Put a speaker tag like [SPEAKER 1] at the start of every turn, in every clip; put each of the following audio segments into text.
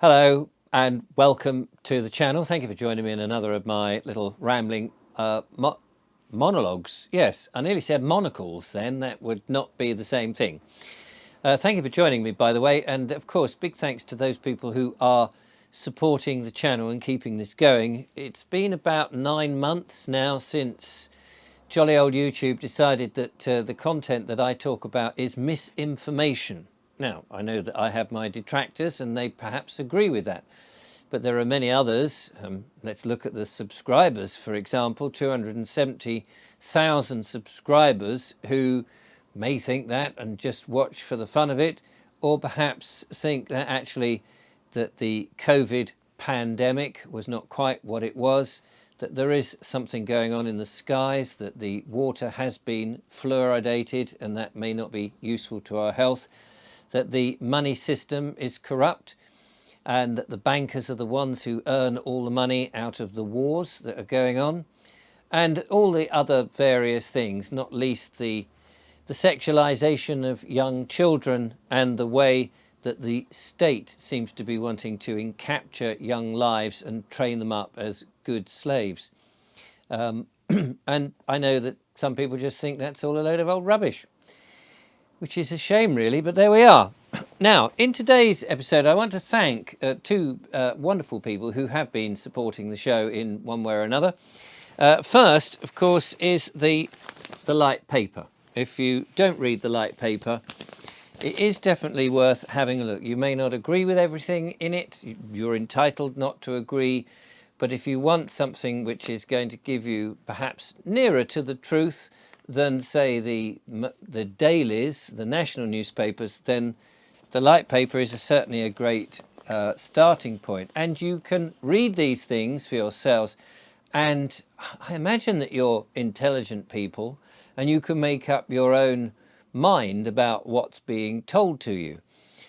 [SPEAKER 1] Hello and welcome to the channel. Thank you for joining me in another of my little rambling monologues. Yes, I nearly said monocles then. That would not be the same thing. Thank you for joining me, by the way. And of course, big thanks to those people who are supporting the channel and keeping this going. It's been about 9 months now since jolly old YouTube decided that the content that I talk about is misinformation. Now, I know that I have my detractors and they perhaps agree with that, but there are many others. Let's look at the subscribers, for example, 270,000 subscribers who may think that and just watch for the fun of it, or perhaps think that actually that the COVID pandemic was not quite what it was, that there is something going on in the skies, that the water has been fluoridated and that may not be useful to our health, that the money system is corrupt, and that the bankers are the ones who earn all the money out of the wars that are going on, and all the other various things, not least the sexualization of young children and the way that the state seems to be wanting to capture young lives and train them up as good slaves. And I know that some people just think that's all a load of old rubbish, which is a shame really, but there we are. Now, in today's episode, I want to thank two wonderful people who have been supporting the show in one way or another. First, of course, is the light paper. If you don't read the light paper, it is definitely worth having a look. You may not agree with everything in it. You're entitled not to agree. But if you want something which is going to give you perhaps nearer to the truth than, say, the dailies, the national newspapers, then the light paper is certainly a great starting point. And you can read these things for yourselves. And I imagine that you're intelligent people and you can make up your own mind about what's being told to you.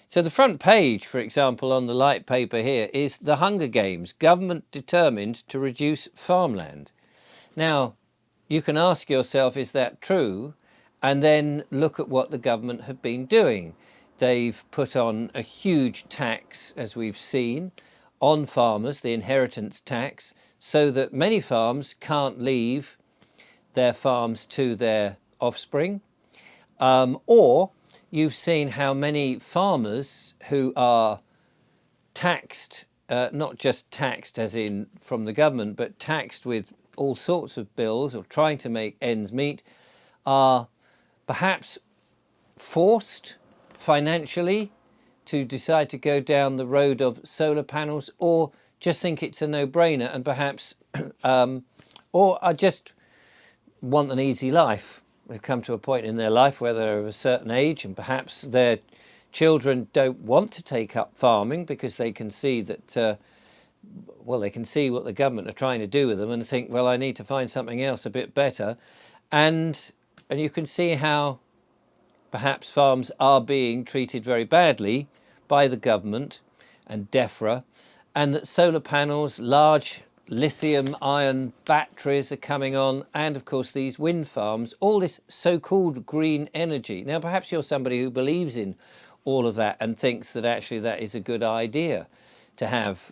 [SPEAKER 1] So the front page, for example, on the light paper here is The Hunger Games, government determined to reduce farmland. Now, you can ask yourself, is that true? And then look at what the government have been doing. They've put on a huge tax, as we've seen, on farmers, the inheritance tax, so that many farms can't leave their farms to their offspring. Or you've seen how many farmers who are taxed, not just taxed as in from the government, but taxed with all sorts of bills or trying to make ends meet, are perhaps forced financially to decide to go down the road of solar panels, or just think it's a no-brainer and perhaps, or are just want an easy life. They've come to a point in their life where they're of a certain age and perhaps their children don't want to take up farming because they can see that, they can see what the government are trying to do with them and think, well, I need to find something else a bit better. And you can see how perhaps farms are being treated very badly by the government and DEFRA, and that solar panels, large lithium-ion batteries are coming on, and of course these wind farms, all this so-called green energy. Now perhaps you're somebody who believes in all of that and thinks that actually that is a good idea to have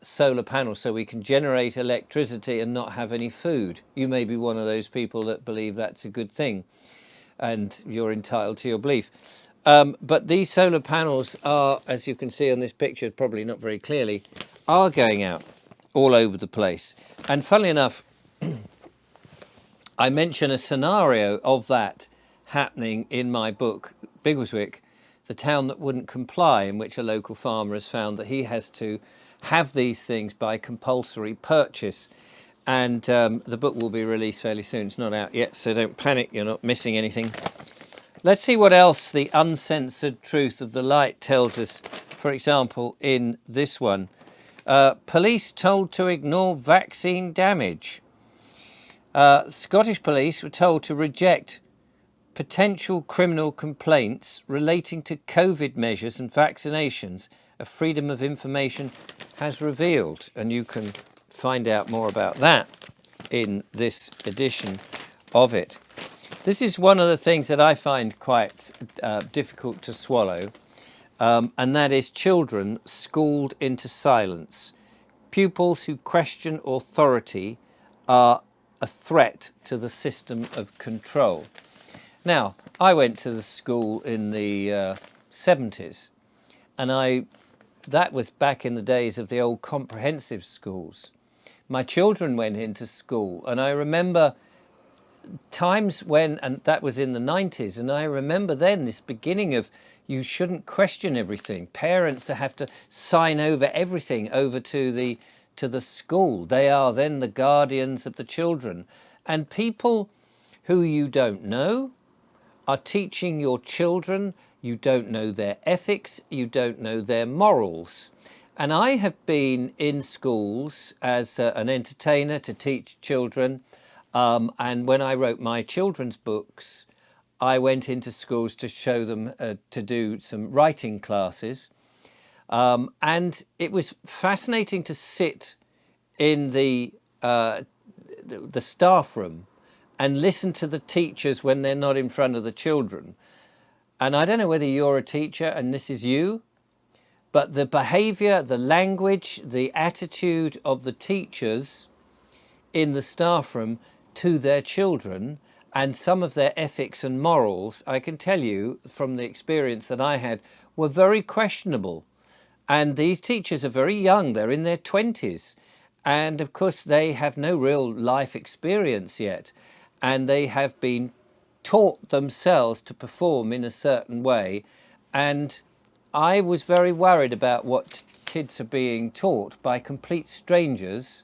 [SPEAKER 1] solar panels so we can generate electricity and not have any food. You may be one of those people that believe that's a good thing and you're entitled to your belief. But these solar panels are, as you can see on this picture, probably not very clearly, are going out all over the place. And funnily enough, I mention a scenario of that happening in my book, Biggleswick, The Town That Wouldn't Comply, in which a local farmer has found that he has to have these things by compulsory purchase. And the book will be released fairly soon. It's not out yet, so don't panic, you're not missing anything. Let's see what else the uncensored truth of the light tells us. For example, in this one, police told to ignore vaccine damage. Scottish police were told to reject potential criminal complaints relating to COVID measures and vaccinations, a Freedom of Information has revealed. And you can find out more about that in this edition of it. This is one of the things that I find quite difficult to swallow. and that is children schooled into silence. Pupils who question authority are a threat to the system of control. Now, I went to the school in the 70s, and that was back in the days of the old comprehensive schools. My children went into school, and I remember times when, and that was in the 90s, and I remember then this beginning of you shouldn't question everything. Parents have to sign over everything over to the school. They are then the guardians of the children. And people who you don't know are teaching your children. You don't know their ethics, you don't know their morals. And I have been in schools as an entertainer to teach children. And when I wrote my children's books, I went into schools to show them to do some writing classes. And it was fascinating to sit in the staff room and listen to the teachers when they're not in front of the children. And I don't know whether you're a teacher and this is you, but the behaviour, the language, the attitude of the teachers in the staff room to their children and some of their ethics and morals, I can tell you from the experience that I had, were very questionable. And these teachers are very young, they're in their 20s. And of course, they have no real life experience yet. And they have been taught themselves to perform in a certain way. And I was very worried about what kids are being taught by complete strangers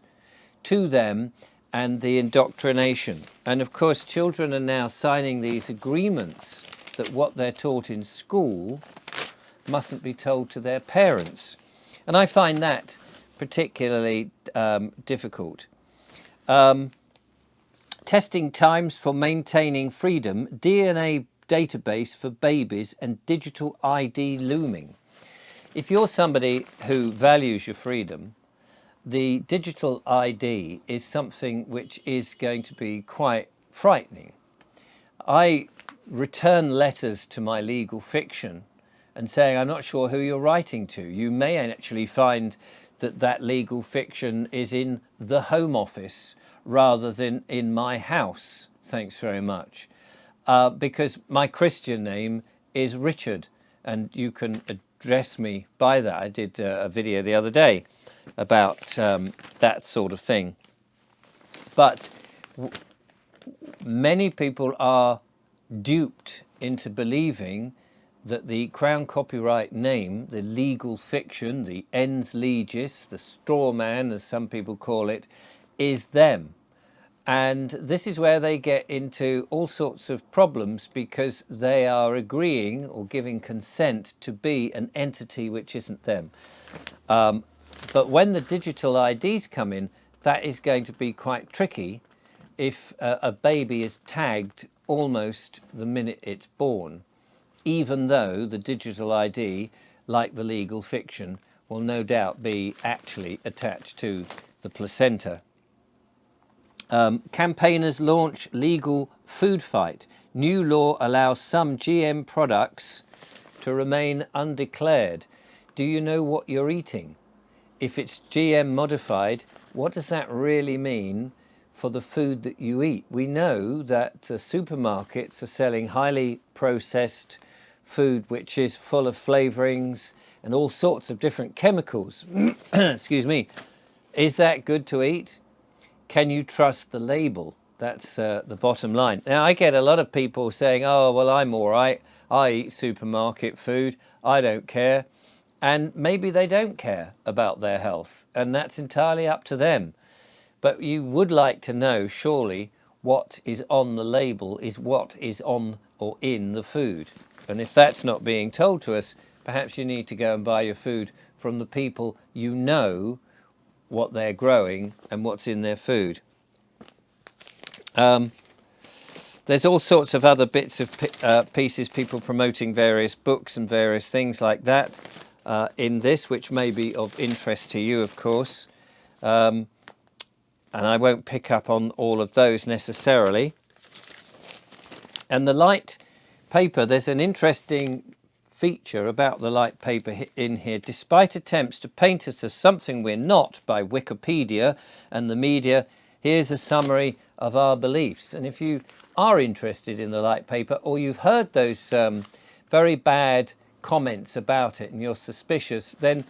[SPEAKER 1] to them and the indoctrination. And of course, children are now signing these agreements that what they're taught in school mustn't be told to their parents. And I find that particularly difficult. Testing times for maintaining freedom, DNA database for babies and digital ID looming. If you're somebody who values your freedom, the digital ID is something which is going to be quite frightening. I return letters to my legal fiction and saying, I'm not sure who you're writing to. You may actually find that that legal fiction is in the Home Office rather than in my house. Thanks very much. Because my Christian name is Richard, and you can address me by that. I did a video the other day about that sort of thing. But many people are duped into believing that the Crown copyright name, the legal fiction, the ens legis, the straw man, as some people call it, is them. And this is where they get into all sorts of problems because they are agreeing or giving consent to be an entity which isn't them. But when the digital IDs come in, that is going to be quite tricky if a baby is tagged almost the minute it's born, even though the digital ID, like the legal fiction, will no doubt be actually attached to the placenta. Campaigners launch legal food fight. New law allows some GM products to remain undeclared. Do you know what you're eating? If it's GM modified, what does that really mean for the food that you eat? We know that the supermarkets are selling highly processed food which is full of flavourings and all sorts of different chemicals. Excuse me. Is that good to eat? Can you trust the label? That's the bottom line. Now, I get a lot of people saying, oh, well, I'm all right. I eat supermarket food. I don't care. And maybe they don't care about their health, and that's entirely up to them. But you would like to know, surely, what is on the label is what is on or in the food. And if that's not being told to us, perhaps you need to go and buy your food from the people you know what they're growing and what's in their food. There's all sorts of other bits of pieces, people promoting various books and various things like that in this, which may be of interest to you, of course. And I won't pick up on all of those necessarily. And the light paper, there's an interesting feature about the light paper in here. Despite attempts to paint us as something we're not by Wikipedia and the media, here's a summary of our beliefs. And if you are interested in the light paper, or you've heard those very bad comments about it and you're suspicious, then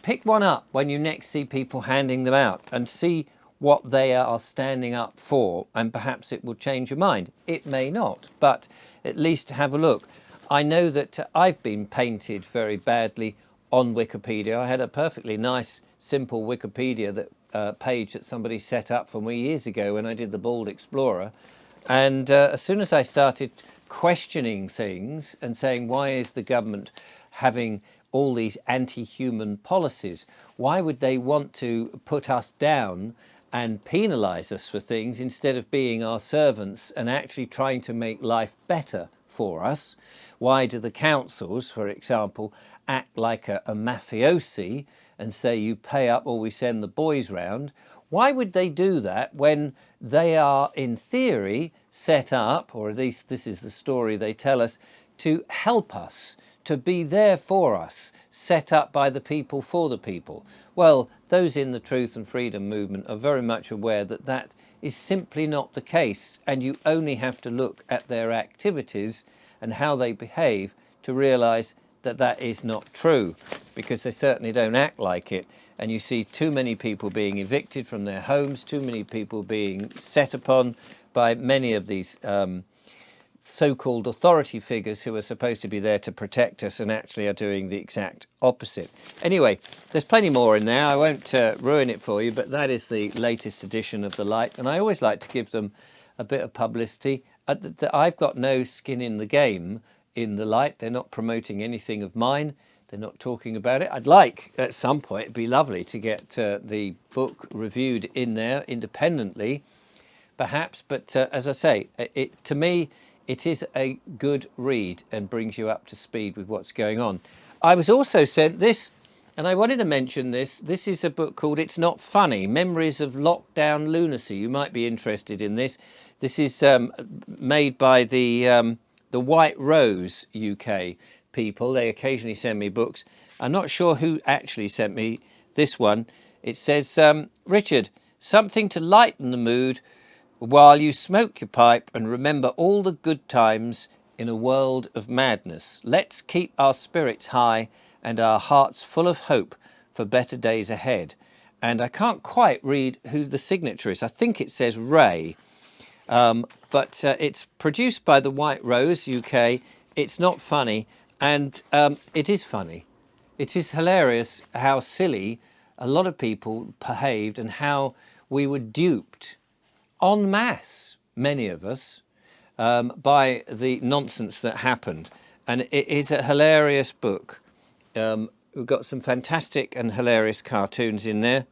[SPEAKER 1] pick one up when you next see people handing them out and see what they are standing up for, and perhaps it will change your mind. It may not, but at least have a look. I know that I've been painted very badly on Wikipedia. I had a perfectly nice, simple Wikipedia page that somebody set up for me years ago when I did the Bald Explorer. And as soon as I started questioning things and saying, why is the government having all these anti-human policies? Why would they want to put us down and penalise us for things instead of being our servants and actually trying to make life better for us? Why do the councils, for example, act like a mafiosi and say you pay up or we send the boys round? Why would they do that when they are, in theory, set up, or at least this is the story they tell us, to help us, to be there for us, set up by the people for the people? Well, those in the Truth and Freedom movement are very much aware that that is simply not the case, and you only have to look at their activities and how they behave to realise that that is not true, because they certainly don't act like it. And you see too many people being evicted from their homes, too many people being set upon by many of these so-called authority figures who are supposed to be there to protect us and actually are doing the exact opposite. Anyway, there's plenty more in there. I won't ruin it for you, but that is the latest edition of The Light. And I always like to give them a bit of publicity. I've got no skin in the game in The Light. They're not promoting anything of mine. They're not talking about it. I'd like, at some point, it'd be lovely to get the book reviewed in there independently, perhaps. But as I say, to me, it is a good read and brings you up to speed with what's going on. I was also sent this, and I wanted to mention this. This is a book called It's Not Funny, Memories of Lockdown Lunacy. You might be interested in this. This is made by the White Rose UK people. They occasionally send me books. I'm not sure who actually sent me this one. It says, Richard, something to lighten the mood while you smoke your pipe and remember all the good times in a world of madness. Let's keep our spirits high and our hearts full of hope for better days ahead. And I can't quite read who the signature is. I think it says Ray. But it's produced by the White Rose UK. It's not funny, and it is funny. It is hilarious how silly a lot of people behaved and how we were duped en masse, many of us, by the nonsense that happened. And it is a hilarious book. We've got some fantastic and hilarious cartoons in there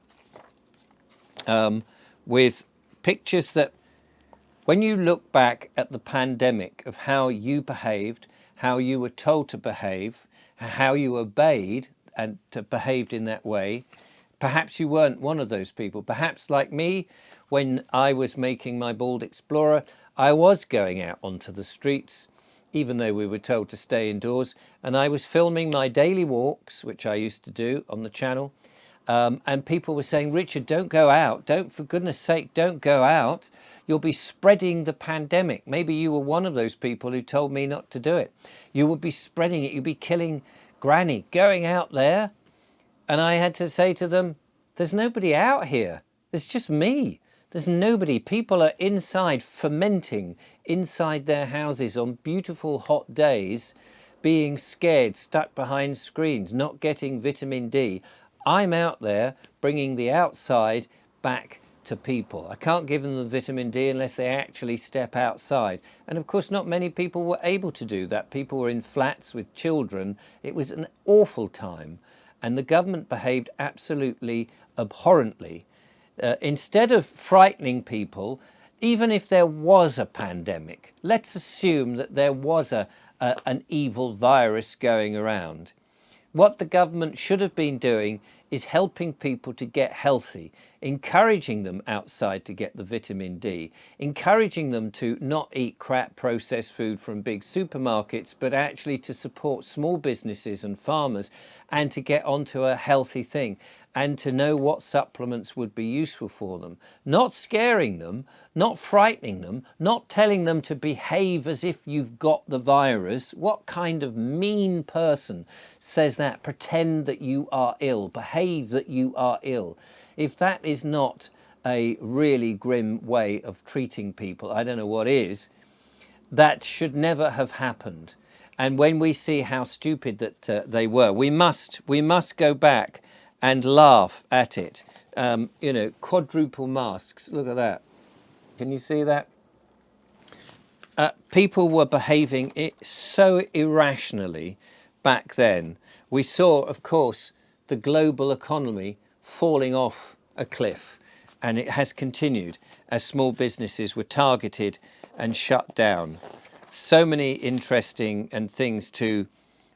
[SPEAKER 1] with pictures that, when you look back at the pandemic of how you behaved, how you were told to behave, how you obeyed and behaved in that way, perhaps you weren't one of those people. Perhaps like me, when I was making my Bald Explorer, I was going out onto the streets, even though we were told to stay indoors, and I was filming my daily walks, which I used to do on the channel. And people were saying, Richard, don't go out. For goodness sake, don't go out. You'll be spreading the pandemic. Maybe you were one of those people who told me not to do it. You would be spreading it. You'd be killing Granny going out there. And I had to say to them, there's nobody out here. There's just me. There's nobody. People are inside fermenting inside their houses on beautiful hot days, being scared, stuck behind screens, not getting vitamin D. I'm out there bringing the outside back to people. I can't give them the vitamin D unless they actually step outside. And of course, not many people were able to do that. People were in flats with children. It was an awful time. And the government behaved absolutely abhorrently. Instead of frightening people, even if there was a pandemic, let's assume that there was an evil virus going around. What the government should have been doing is helping people to get healthy. encouraging them outside to get the vitamin D, encouraging them to not eat crap processed food from big supermarkets, but actually to support small businesses and farmers and to get onto a healthy thing and to know what supplements would be useful for them. Not scaring them, not frightening them, not telling them to behave as if you've got the virus. What kind of mean person says that? Pretend that you are ill, behave that you are ill. If that is not a really grim way of treating people, I don't know what is. That should never have happened. And when we see how stupid that they were, we must go back and laugh at it. You know, quadruple masks. Look at that. Can you see that? People were behaving so irrationally back then. We saw, of course, the global economy falling off a cliff, and it has continued as small businesses were targeted and shut down. So many interesting things to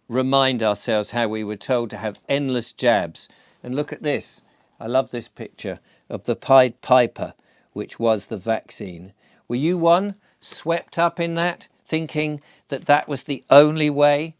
[SPEAKER 1] remind ourselves how we were told to have endless jabs. And look at this. I love this picture of the Pied Piper, which was the vaccine. Were you one swept up in that, thinking that that was the only way?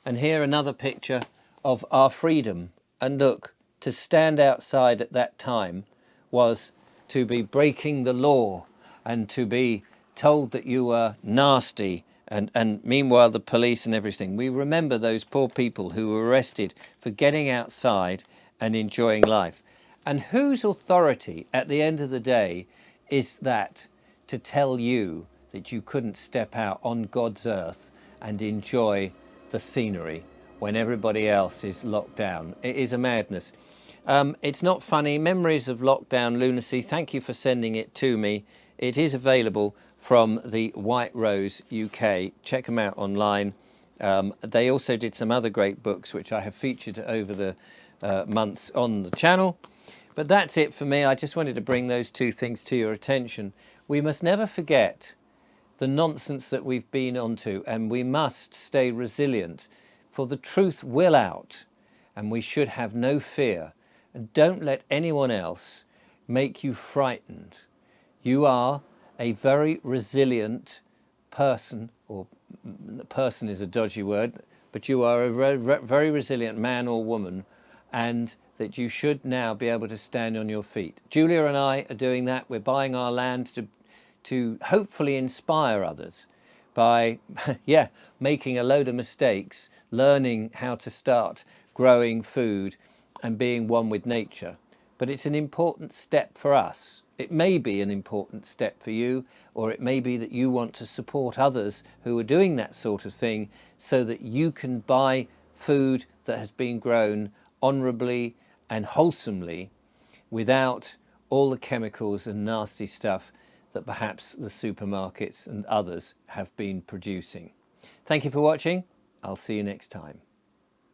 [SPEAKER 1] And here another picture of our freedom. And look, to stand outside at that time was to be breaking the law and to be told that you were nasty. And meanwhile, the police and everything. We remember those poor people who were arrested for getting outside and enjoying life. And whose authority at the end of the day is that to tell you that you couldn't step out on God's earth and enjoy the scenery when everybody else is locked down? It is a madness. It's not funny. Memories of Lockdown Lunacy. Thank you for sending it to me. It is available from the White Rose UK. Check them out online. They also did some other great books which I have featured over the months on the channel. But that's it for me. I just wanted to bring those two things to your attention. We must never forget the nonsense that we've been onto, and we must stay resilient, for the truth will out, and we should have no fear. And don't let anyone else make you frightened. You are a very resilient person, or person is a dodgy word, but you are a very resilient man or woman, and that you should now be able to stand on your feet. Julia and I are doing that. We're buying our land to hopefully inspire others by making a load of mistakes, learning how to start growing food and being one with nature. But it's an important step for us. It may be an important step for you, or it may be that you want to support others who are doing that sort of thing so that you can buy food that has been grown honourably and wholesomely without all the chemicals and nasty stuff that perhaps the supermarkets and others have been producing. Thank you for watching. I'll see you next time.